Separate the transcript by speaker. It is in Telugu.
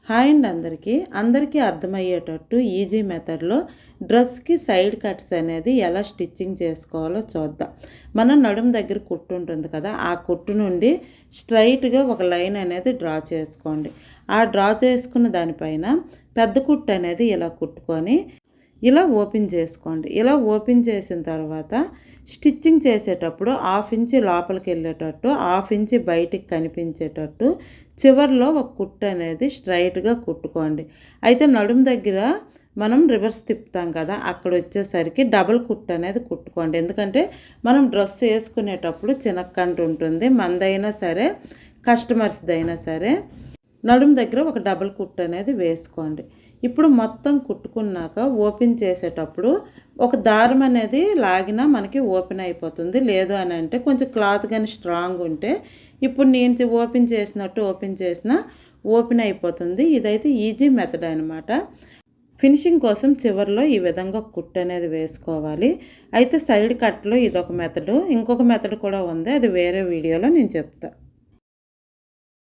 Speaker 1: హాయ్ అండి అందరికీ అర్థమయ్యేటట్టు ఈజీ మెథడ్లో డ్రెస్కి సైడ్ కట్స్ అనేది ఎలా స్టిచ్చింగ్ చేసుకోవాలో చూద్దాం. మన నడుము దగ్గర కుట్టు ఉంటుంది కదా, ఆ కుట్టు నుండి స్ట్రైట్గా ఒక లైన్ అనేది డ్రా చేసుకోండి. ఆ డ్రా చేసుకున్న దానిపైన పెద్ద కుట్టు అనేది ఇలా కుట్టుకొని ఇలా ఓపెన్ చేసుకోండి. ఇలా ఓపెన్ చేసిన తర్వాత స్టిచ్చింగ్ చేసేటప్పుడు 1/2 ఇంచ్ లోపలికి వెళ్ళేటట్టు, 1/2 ఇంచ్ బయటికి కనిపించేటట్టు చివర్లో ఒక కుట్టు అనేది స్ట్రైట్గా కుట్టుకోండి. అయితే నడుము దగ్గర మనం రివర్స్ తిప్పుతాం కదా, అక్కడ వచ్చేసరికి డబల్ కుట్టు అనేది కుట్టుకోండి. ఎందుకంటే మనం డ్రెస్ వేసుకునేటప్పుడు చినక్కంటు ఉంటుంది, మనదైనా సరే కస్టమర్స్దైనా సరే. నడుము దగ్గర ఒక డబల్ కుట్టు అనేది వేసుకోండి. ఇప్పుడు మొత్తం కుట్టుకున్నాక ఓపెన్ చేసేటప్పుడు ఒక దారం అనేది లాగినా మనకి ఓపెన్ అయిపోతుంది. లేదు అని అంటే కొంచెం క్లాత్ కానీ స్ట్రాంగ్ ఉంటే ఇప్పుడు నేను ఓపెన్ చేసినా ఓపెన్ అయిపోతుంది. ఇదైతే ఈజీ మెథడ్ అనమాట. ఫినిషింగ్ కోసం చివరిలో ఈ విధంగా కుట్టు అనేది వేసుకోవాలి. అయితే సైడ్ కట్లో ఇదొక మెథడు, ఇంకొక మెథడ్ కూడా ఉంది, అది వేరే వీడియోలో నేను చెప్తాను.